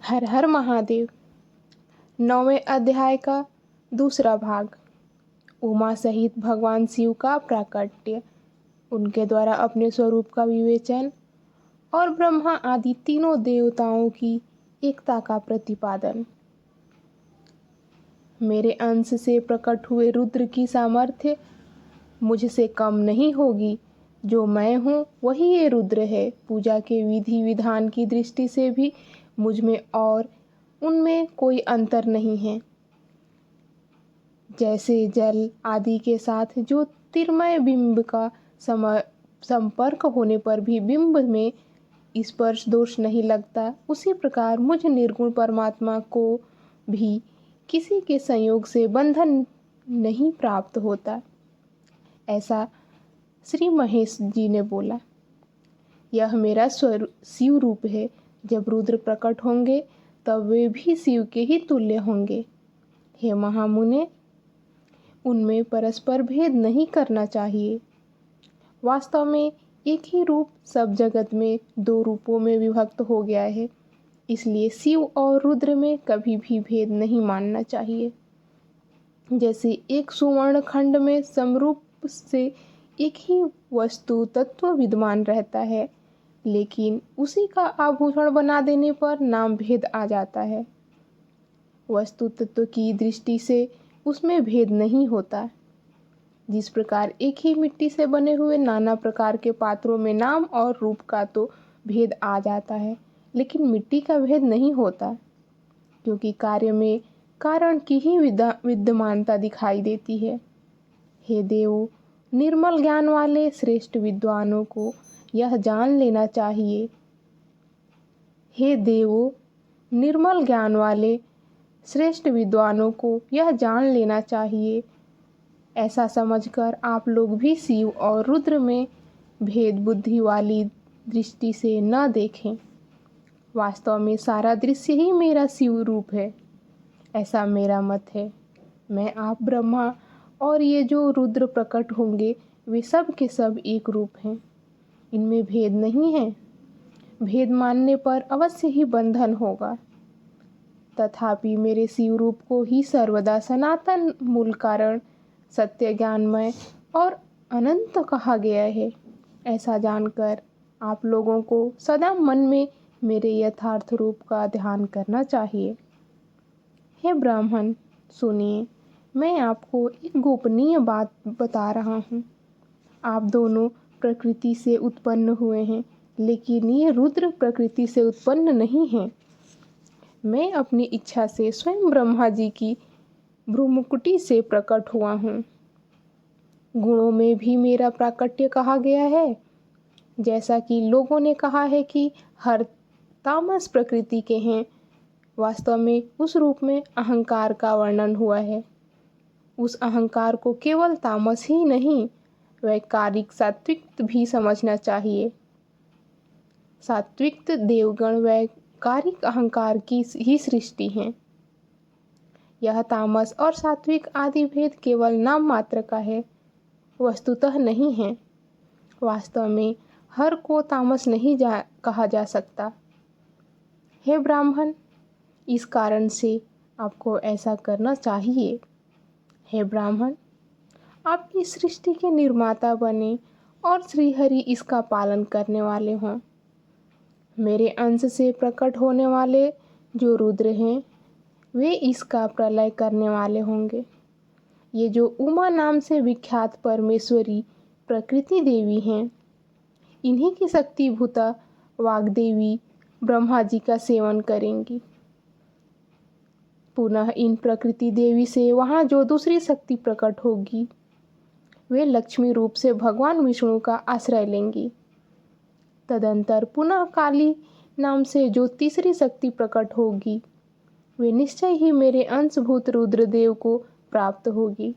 हर हर महादेव। 9वें अध्याय का दूसरा भाग। उमा सहित भगवान शिव का प्राकट्य, उनके द्वारा अपने स्वरूप का विवेचन और ब्रह्मा आदि तीनों देवताओं की एकता का प्रतिपादन। मेरे अंश से प्रकट हुए रुद्र की सामर्थ्य मुझसे कम नहीं होगी। जो मैं हूँ वही ये रुद्र है। पूजा के विधि विधान की दृष्टि से भी मुझ में और उनमें कोई अंतर नहीं है। जैसे जल आदि के साथ ज्योतिर्मय बिंब का संपर्क होने पर भी बिंब में स्पर्श दोष नहीं लगता, उसी प्रकार मुझ निर्गुण परमात्मा को भी किसी के संयोग से बंधन नहीं प्राप्त होता। ऐसा श्री महेश जी ने बोला। यह मेरा शिव रूप है। जब रुद्र प्रकट होंगे तब वे भी शिव के ही तुल्य होंगे। हे महामुने, उनमें परस्पर भेद नहीं करना चाहिए। वास्तव में एक ही रूप सब जगत में दो रूपों में विभक्त हो गया है, इसलिए शिव और रुद्र में कभी भी भेद नहीं मानना चाहिए। जैसे एक सुवर्ण खंड में समरूप से एक ही वस्तु तत्व विद्यमान रहता है, लेकिन उसी का आभूषण बना देने पर नाम भेद आ जाता है। वस्तु तत्व की दृष्टि से उसमें भेद नहीं होता। जिस प्रकार एक ही मिट्टी से बने हुए नाना प्रकार के पात्रों में नाम और रूप का तो भेद आ जाता है, लेकिन मिट्टी का भेद नहीं होता, क्योंकि कार्य में कारण की ही विद्यमानता दिखाई देती है। हे देवो, निर्मल ज्ञान वाले श्रेष्ठ विद्वानों को यह जान लेना चाहिए। हे देवो, निर्मल ज्ञान वाले श्रेष्ठ विद्वानों को यह जान लेना चाहिए। ऐसा समझकर आप लोग भी शिव और रुद्र में भेद बुद्धि वाली दृष्टि से न देखें। वास्तव में सारा दृश्य ही मेरा शिव रूप है, ऐसा मेरा मत है। मैं, आप ब्रह्मा और ये जो रुद्र प्रकट होंगे वे सब के सब एक रूप हैं। इनमें भेद नहीं है। भेद मानने पर अवश्य ही बंधन होगा। तथापि मेरे शिव रूप को ही सर्वदा सनातन मूल कारण, सत्य ज्ञानमय और अनंत कहा गया है। ऐसा जानकर आप लोगों को सदा मन में मेरे यथार्थ रूप का ध्यान करना चाहिए। हे ब्राह्मण, सुनिए, मैं आपको एक गोपनीय बात बता रहा हूँ। आप दोनों प्रकृति से उत्पन्न हुए हैं, लेकिन ये रुद्र प्रकृति से उत्पन्न नहीं हैं। मैं अपनी इच्छा से स्वयं ब्रह्मा जी की भ्रूमुकुटी से प्रकट हुआ हूँ। गुणों में भी मेरा प्राकट्य कहा गया है। जैसा कि लोगों ने कहा है कि हर तामस प्रकृति के हैं, वास्तव में उस रूप में अहंकार का वर्णन हुआ है। उस अहंकार को केवल तामस ही नहीं, वैकारिक सात्विक भी समझना चाहिए। सात्विक देवगण वैकारिक अहंकार की ही सृष्टि हैं। यह तामस और सात्विक आदि भेद केवल नाम मात्र का है, वस्तुतः नहीं है। वास्तव में हर को तामस नहीं कहा जा सकता। हे ब्राह्मण, इस कारण से आपको ऐसा करना चाहिए। हे ब्राह्मण, आप इस सृष्टि के निर्माता बने और श्रीहरि इसका पालन करने वाले हों। मेरे अंश से प्रकट होने वाले जो रुद्र हैं, वे इसका प्रलय करने वाले होंगे। ये जो उमा नाम से विख्यात परमेश्वरी प्रकृति देवी हैं, इन्हीं की शक्तिभूता वाग्देवी ब्रह्मा जी का सेवन करेंगी। पुनः इन प्रकृति देवी से वहाँ जो दूसरी शक्ति प्रकट होगी, वे लक्ष्मी रूप से भगवान विष्णु का आश्रय लेंगी। तदंतर पुनः काली नाम से जो तीसरी शक्ति प्रकट होगी, वे निश्चय ही मेरे अंशभूत रुद्रदेव को प्राप्त होगी।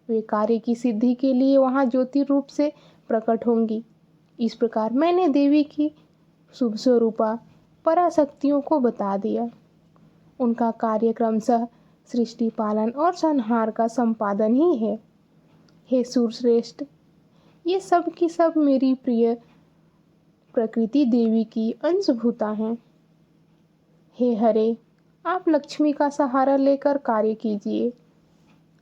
वे कार्य की सिद्धि के लिए वहाँ ज्योति रूप से प्रकट होंगी। इस प्रकार मैंने देवी की शुभ स्वरूपा पराशक्तियों को बता दिया। उनका कार्य क्रमशः सृष्टि पालन और संहार का संपादन ही है। हे सूरश्रेष्ठ, ये सब की सब मेरी प्रिय प्रकृति देवी की अंशभूता हैं। हे हरे, आप लक्ष्मी का सहारा लेकर कार्य कीजिए।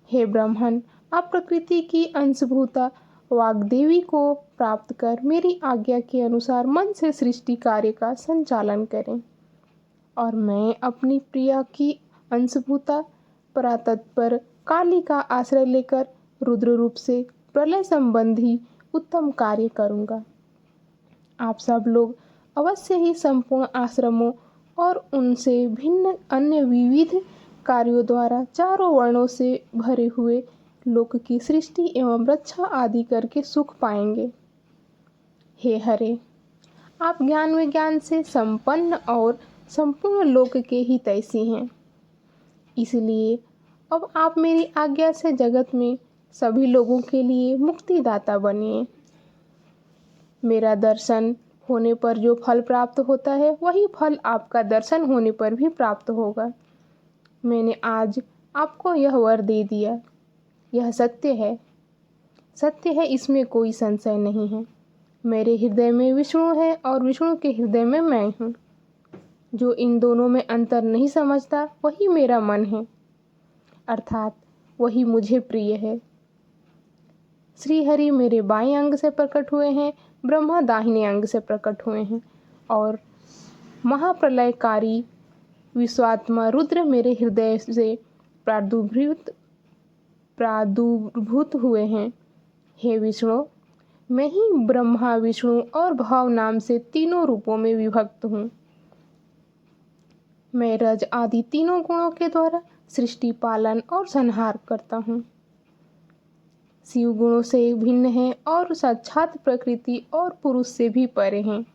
हे ब्रह्मन, आप प्रकृति की अंशभूता वाग्देवी को प्राप्त कर मेरी आज्ञा के अनुसार मन से सृष्टि कार्य का संचालन करें और मैं अपनी प्रिया की अंशभूता परातत्पर काली का आश्रय लेकर रुद्र रूप से प्रलय संबंधी उत्तम कार्य करूँगा। आप सब लोग अवश्य ही संपूर्ण आश्रमों और उनसे भिन्न अन्य विविध कार्यों द्वारा चारों वर्णों से भरे हुए लोक की सृष्टि एवं रक्षा आदि करके सुख पाएंगे। हे हरे, आप ज्ञान विज्ञान से संपन्न और संपूर्ण लोक के ही तैसी हैं, इसलिए अब आप मेरी आज्ञा से जगत में सभी लोगों के लिए मुक्तिदाता बनिए। मेरा दर्शन होने पर जो फल प्राप्त होता है वही फल आपका दर्शन होने पर भी प्राप्त होगा। मैंने आज आपको यह वर दे दिया, यह सत्य है, सत्य है, इसमें कोई संशय नहीं है। मेरे हृदय में विष्णु है और विष्णु के हृदय में मैं हूँ। जो इन दोनों में अंतर नहीं समझता वही मेरा मन है, अर्थात वही मुझे प्रिय है। श्री हरि मेरे बाएं अंग से प्रकट हुए हैं, ब्रह्मा दाहिने अंग से प्रकट हुए हैं और महाप्रलयकारी विश्वात्मा रुद्र मेरे हृदय से प्रादुर्भूत हुए हैं। हे विष्णु, मैं ही ब्रह्मा विष्णु और भाव नाम से तीनों रूपों में विभक्त हूँ। मैं रज आदि तीनों गुणों के द्वारा सृष्टि पालन और संहार करता हूँ। शिव गुणों से भिन्न हैं और साक्षात प्रकृति और पुरुष से भी परे हैं।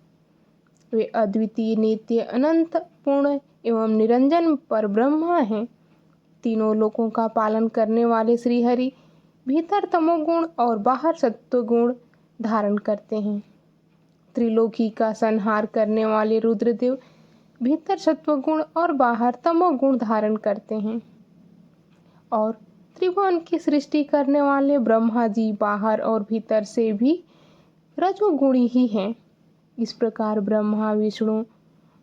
वे अद्वितीय नित्य अनंत पूर्ण एवं निरंजन पर ब्रह्मा हैं। तीनों लोकों का पालन करने वाले श्री हरि भीतर तमोगुण और बाहर सत्वगुण धारण करते हैं। त्रिलोकी का संहार करने वाले रुद्रदेव भीतर सत्वगुण और बाहर तमोगुण धारण करते हैं और त्रिभुवन की सृष्टि करने वाले ब्रह्मा जी बाहर और भीतर से भी रजोगुणी ही हैं। इस प्रकार ब्रह्मा विष्णु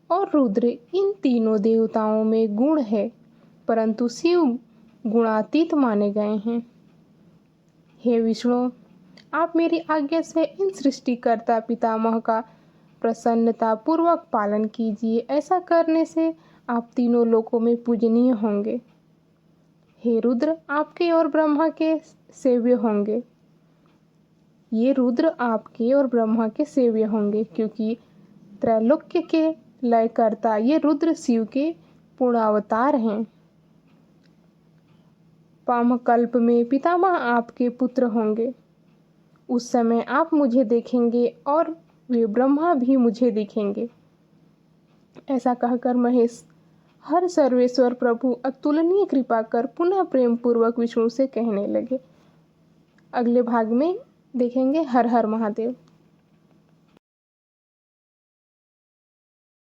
और रुद्र इन तीनों देवताओं में गुण है, परंतु शिव गुणातीत माने गए हैं। हे विष्णु, आप मेरी आज्ञा से इन सृष्टिकर्ता पितामह का प्रसन्नता पूर्वक पालन कीजिए। ऐसा करने से आप तीनों लोकों में पूजनीय होंगे। हे रुद्र, आपके और ब्रह्मा के सेव्य होंगे। ये रुद्र आपके और ब्रह्मा के सेव्य होंगे, क्योंकि त्रैलोक्य के लयकर्ता ये रुद्र शिव के पूर्णावतार हैं। पामकल्प में पितामह आपके पुत्र होंगे। उस समय आप मुझे देखेंगे और वे ब्रह्मा भी मुझे देखेंगे। ऐसा कहकर महेश हर सर्वेश्वर प्रभु अतुलनीय कृपा कर पुनः प्रेम पूर्वक विष्णु से कहने लगे। अगले भाग में देखेंगे। हर हर महादेव।